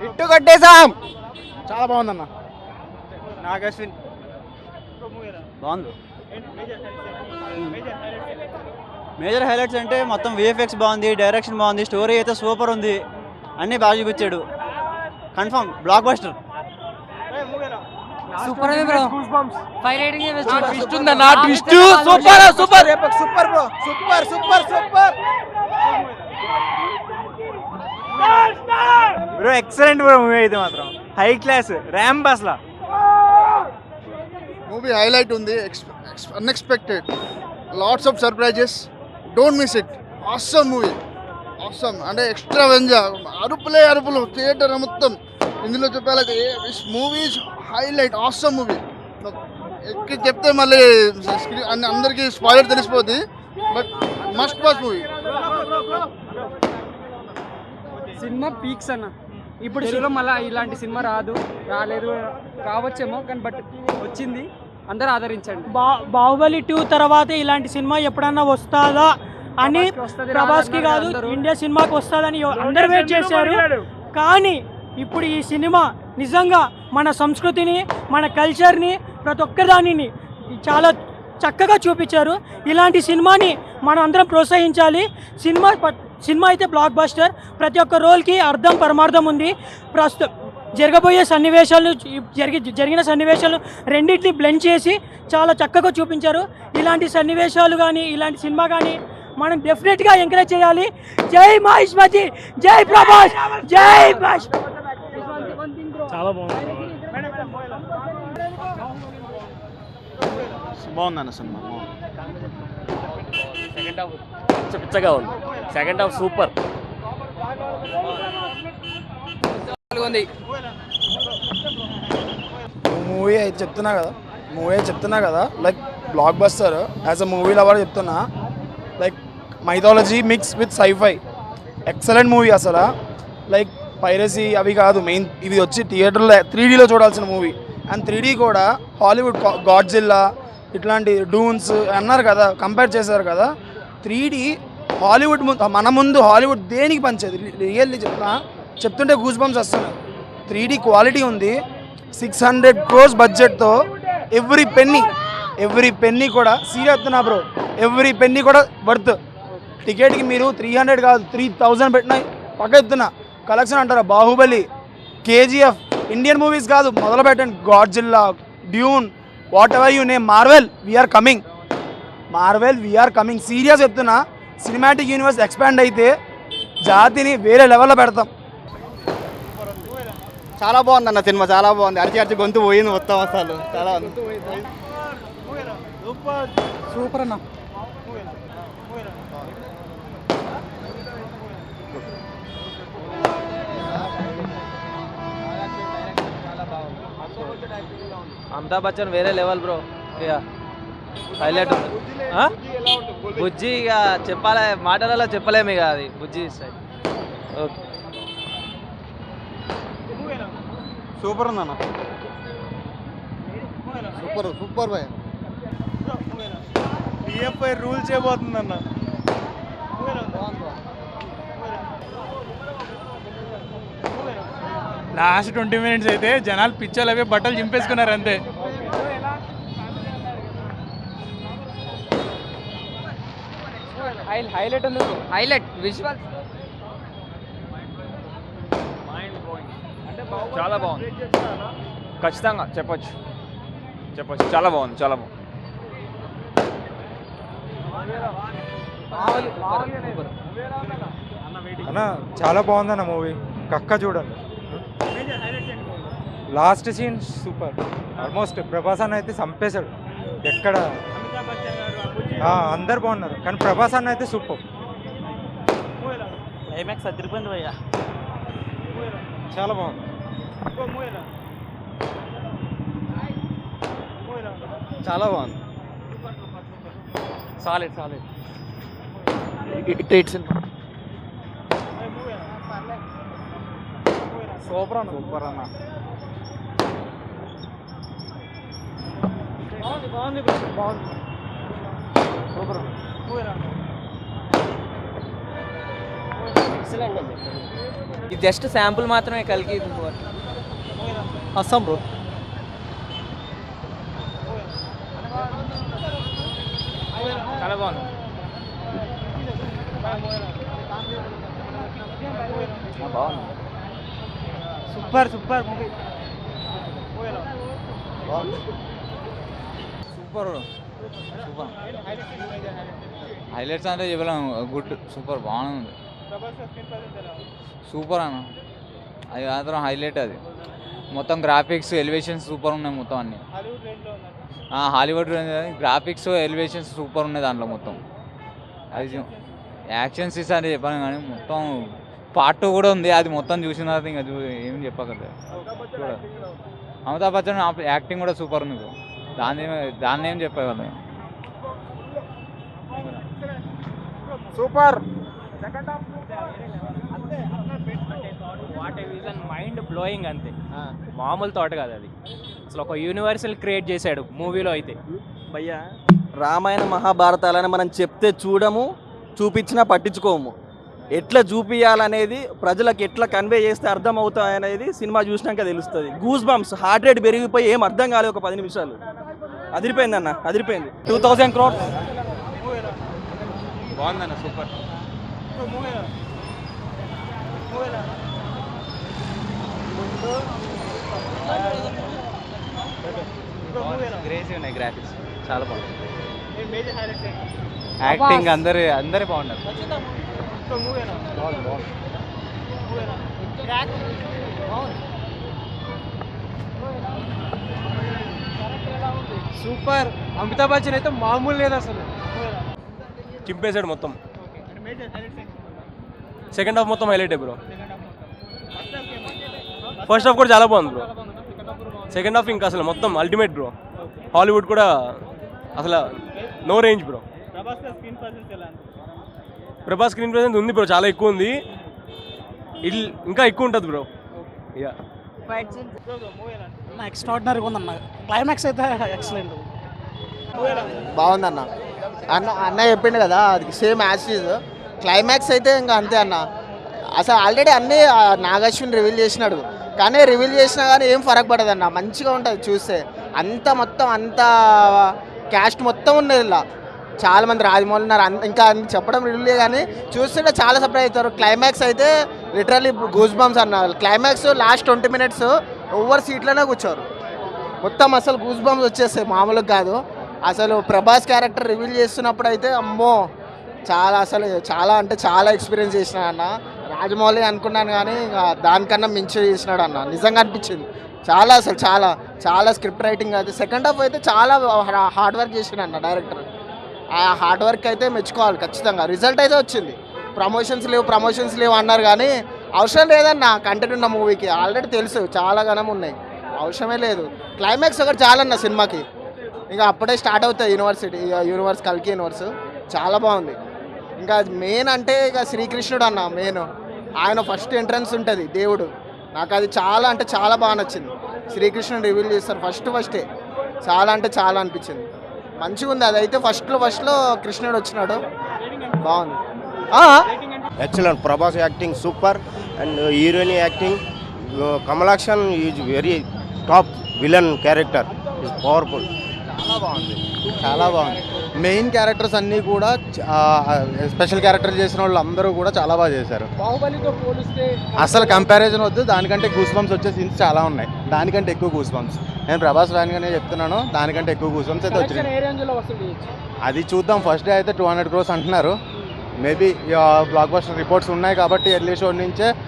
ఇట్టు కట్టేసాం. చాలా బాగుందన్న. నాగశ్విన్ బాగుంది. మేజర్ హైలైట్స్ అంటే మొత్తం విఎఫ్ఎక్స్ బాగుంది, డైరెక్షన్ బాగుంది, స్టోరీ అయితే సూపర్ ఉంది, అన్నీ బాగా చూపించాడు. Confirm block buster. సూపర్ ఉంది బ్రో. 5 రేటింగ్ ఇవ్వచ్చు. ట్విస్ట్ ఉందన్న. Twist super super super bro. Super super super bro excellent bro. Movie అయితే మాత్రం హై క్లాస్ ర్యాంప్ అసలు. మూవీ హైలైట్ ఉంది. Unexpected, lots of surprises, don't miss it. Awesome movie, awesome అంటే extra వెంజా, అరుపులే అరుపులు theatre మొత్తం. ఇందులో చెప్పాలంటే మూవీ హైలైట్, ఆసమ్ మూవీ. ఎక్కి చెప్తే మళ్ళీ అందరికీ స్పాయిలర్ తెలిసిపోద్ది, but must watch movie. Cinema peaks అన్న. ఇప్పుడు తెలుగులో మళ్ళీ ఇలాంటి సినిమా రాలేదు, రావచ్చేమో కానీ బట్ వచ్చింది. అందరూ ఆదరించండి. బాహుబలి 2 తర్వాత ఇలాంటి సినిమా ఎప్పుడన్నా వస్తుందా అని ప్రభాస్కి కాదు ఇండియా సినిమాకి వస్తుందని అందరూ వెయిట్ చేశారు. కానీ ఇప్పుడు ఈ సినిమా నిజంగా మన సంస్కృతిని, మన కల్చర్ని, ప్రతి ఒక్కదానిని చాలా చక్కగా చూపించారు. ఇలాంటి సినిమాని మనం అందరం ప్రోత్సహించాలి. సినిమా అయితే బ్లాక్ బస్టర్. ప్రతి ఒక్క రోల్కి అర్థం పరమార్థం ఉంది. ప్రస్తుతం జరగబోయే సన్నివేశాలు, జరిగిన సన్నివేశాలు రెండింటిని బ్లెండ్ చేసి చాలా చక్కగా చూపించారు. ఇలాంటి సన్నివేశాలు కానీ ఇలాంటి సినిమా కానీ మనం డెఫినెట్గా ఎంకరేజ్ చేయాలి. జై మహేష్మతి, జై ప్రభాస్, జై మహేష్. చాలా బాగుంది. బాగుందన్న సినిమా. సెకండ్ హాఫ్ పిచ్చగా ఉంది. Second half super. మూవీ అయితే చెప్తున్నా కదా like blockbuster. As a movie lover చెప్తున్నా, like mythology mix with sci-fi. Excellent movie అసలు. లైక్ పైరసీ అవి కాదు మెయిన్, ఇది వచ్చి థియేటర్లో 3Dలో చూడాల్సిన మూవీ. అండ్ 3D కూడా హాలీవుడ్ గాడ్జిల్లా ఇట్లాంటి డూన్స్ అన్నారు కదా, కంపేర్ చేశారు కదా. 3D హాలీవుడ్ మన ముందు హాలీవుడ్ దేనికి పంచేది? రియల్లీ చెప్తుంటే గూస్ బంప్స్ వస్తున్నాయి. 3D క్వాలిటీ ఉంది. 600 crores బడ్జెట్తో ఎవ్రీ పెన్నీ కూడా సీరియస్ బ్రో. ఎవ్రీ పెన్నీ కూడా వర్త్. టికెట్కి మీరు 300 కాదు 3000 పెట్టినా పక్క ఎత్తున్నా. కలెక్షన్ అంటారా? బాహుబలి, KGF, ఇండియన్ మూవీస్ కాదు మొదలు పెట్టండి. Godzilla, Dune, whatever you name, Marvel we're coming. Serious చెప్తున్నా. సినిమాటిక్ యూనివర్స్ ఎక్స్పాండ్ అయితే జాతిని వేరే లెవెల్లో పెడతాం. చాలా బాగుంది అన్న సినిమా. చాలా బాగుంది. అరిచి గొంతు పోయింది మొత్తం అసలు. చాలా సూపర్ అన్న. అమితాబ్ బచ్చన్ వేరే లెవెల్ బ్రో. హైలైట్ ఉంది. బుజ్జి ఇక చెప్పాలి, మాటలలో చెప్పలేము ఇక. అది బుజ్జి స్టైల్. ఓకే, సూపర్ ఉందన్న. సూపర్ భయ్. టీఎఫ్ఐ రూల్ చేయబోతుందన్న. లాస్ట్ 20 minutes అయితే జనాలు పిచ్చలు అవే బట్టలు చింపేసుకున్నారు అంతే. హైలైట్ ఉంది. హైలైట్ విజువల్ చాలా బాగుంది. ఖచ్చితంగా చెప్పొచ్చు. చాలా బాగుంది. అన్న చాలా బాగుందన్న మూవీ. కక్క చూడండి. Last scene super. Almost Prabhas అన్న అయితే చంపేశాడు. ఎక్కడ అందరు బాగున్నారు కానీ ప్రభాస్ అన్న అయితే సూపర్. క్లైమాక్స్ అదిరిపోయింది భయ్యా. చాలా బాగుంది. చాలా బాగుంది. సాలిడ్. సూపర్ అన్న. సూపర్. ఎక్సలెంట్ ఉంది. ఇది జస్ట్ శాంపుల్ మాత్రమే కలిగి అస్సాం బ్రో. చాలా బాగుంది. Super super movie. Super super highlights అంటే చెప్పలేము. గుడ్ సూపర్ బాగుంది. సూపర్ అన్న, అది మాత్రం హైలైట్. అది మొత్తం గ్రాఫిక్స్ ఎలివేషన్స్ సూపర్ ఉన్నాయి మొత్తం అన్ని. హాలీవుడ్ గ్రాఫిక్స్ ఎలివేషన్స్ సూపర్ ఉన్నాయి దాంట్లో మొత్తం. అది యాక్షన్ సీన్స్ అని చెప్పాను కానీ మొత్తం పార్ట్ 2 కూడా ఉంది. అది మొత్తం చూసిన తర్వాత ఇంకా ఏం చెప్పగలరు. అమితాబ్ బచ్చన్ యాక్టింగ్ కూడా సూపర్ ఉంది బ్రో. దాన్ని ఏం చెప్పగలను. Super. What a vision, mind blowing అంతే. మామూలు థాట్ కాదు అది. అసలు ఒక యూనివర్సల్ క్రియేట్ చేశాడు మూవీలో అయితే. భయ్యా, రామాయణ మహాభారతాలని మనం చెప్తే చూడము, చూపించినా పట్టించుకోము. ఎట్లా చూపించాలనేది, ప్రజలకు ఎట్లా కన్వే చేస్తే అర్థం అవుతాయనేది సినిమా చూసినాక తెలుస్తుంది. గూస్ బంప్స్, హార్ట్ రేట్ పెరిగిపోయి ఏం అర్థం కాలేదు ఒక 10 నిమిషాలు. అదిరిపోయింది అన్న, అదిరిపోయింది. 2000 crores. బాగుందన్న సూపర్. గ్రేసీ ఉన్నాయి గ్రాఫిక్స్, చాలా బాగుంది. యాక్టింగ్ అందరూ బాగున్నారు. సూపర్. అమితాబ్ బచ్చన్ అయితే మామూలు లేదు అసలు. చింపేశాడు మొత్తం. సెకండ్ హాఫ్ మొత్తం హైలైట్ బ్రో. ఫస్ట్ హాఫ్ కూడా చాలా బాగుంది బ్రో. సెకండ్ హాఫ్ ఇంకా అసలు మొత్తం అల్టిమేట్ బ్రో. హాలీవుడ్ కూడా అసలు no range bro. Prabhas screen presence ఉంది బ్రో, చాలా ఎక్కువ ఉంది. ఇంకా ఎక్కువ ఉంటుంది బ్రో. యా, ఎక్స్ట్రాడినరీగా ఉందన్న. క్లైమాక్స్ అయితే ఎక్సలెంట్. బాగుందన్న. అన్న చెప్పిండు కదా, అది సేమ్ యాసిడ్. క్లైమాక్స్ అయితే ఇంకా అంతే అన్న. అసలు ఆల్రెడీ అన్నీ నాగార్జున రివీల్ చేసినాడు, కానీ రివీల్ చేసినా కానీ ఏం ఫరక్ పడదన్న. మంచిగా ఉంటుంది చూస్తే. మొత్తం క్యాస్ట్ మొత్తం ఉన్నది ఇలా. చాలామంది రాజమౌళి ఉన్నారు. ఇంకా చెప్పడం రివీల్ కానీ చూస్తుంటే చాలా సర్ప్రైజ్ అవుతారు. క్లైమాక్స్ అయితే లిటరల్లీ గూస్ బంప్స్ అన్న. క్లైమాక్స్ లాస్ట్ 20 minutes ఓవర్ సీట్లోనే కూర్చోరు. మొత్తం అసలు గూస్ బంప్స్ వచ్చేస్తాయి, మామూలుగా కాదు. అసలు ప్రభాస్ క్యారెక్టర్ రివీల్ చేస్తున్నప్పుడు అయితే అమ్మో, చాలా అంటే చాలా ఎక్స్పీరియన్స్ చేసిన అన్న. రాజమౌళి అనుకున్నాను కానీ దానికన్నా మించి చేసినాడు అన్న. నిజంగా అనిపించింది. అసలు చాలా స్క్రిప్ట్ రైటింగ్ అయితే. సెకండ్ హాఫ్ అయితే చాలా హార్డ్ వర్క్ చేసిన అన్న డైరెక్టర్. ఆ హార్డ్ వర్క్ అయితే మెచ్చుకోవాలి ఖచ్చితంగా. రిజల్ట్ అయితే వచ్చింది. ప్రమోషన్స్ లేవు అన్నారు కానీ అవసరం లేదన్న. కంటెంట్ ఉన్న మూవీకి ఆల్రెడీ తెలుసు, చాలా గణం ఉన్నాయి, అవసరమే లేదు. క్లైమాక్స్ ఒకటి చాలన్న సినిమాకి. ఇంకా అప్పుడే స్టార్ట్ అవుతాయి యూనివర్స్ కల్కి యూనివర్స్. చాలా బాగుంది. ఇంకా మెయిన్ అంటే ఇక శ్రీకృష్ణుడు అన్న మెయిన్. ఆయన ఫస్ట్ ఎంట్రన్స్ ఉంటుంది దేవుడు. నాకు అది చాలా బాగా నచ్చింది. శ్రీకృష్ణుడు రివీల్ చేస్తారు ఫస్టే. చాలా అనిపించింది. మంచిగా ఉంది. అదైతే ఫస్ట్లో కృష్ణుడు వచ్చినాడు, బాగుంది. Excellent. Prabhas acting super and heroine acting. Kamalakshan is very top villain character, is powerful. చాలా బాగుంది. మెయిన్ క్యారెక్టర్స్ అన్నీ కూడా స్పెషల్ క్యారెక్టర్ చేసిన వాళ్ళు అందరూ కూడా చాలా బాగా చేశారు. బాహుబలితో పోలిస్తే అసలు కంపారిజన్ వద్దు. దానికంటే గూస్ బంప్స్ వచ్చే సీన్స్ చాలా ఉన్నాయి. దానికంటే ఎక్కువ గూస్ బంప్స్. నేను ప్రభాస్ ఫ్యాన్గానే చెప్తున్నాను, దానికంటే ఎక్కువ గూస్ బంప్స్ అయితే వచ్చింది. ఏ రేంజ్లో వస్తుంది? అది చూద్దాం. ఫస్ట్ డే అయితే 200 crores అంటున్నారు. మేబీ బ్లాక్ బస్టర్ రిపోర్ట్స్ ఉన్నాయి కాబట్టి ఎర్లీ షో నుంచే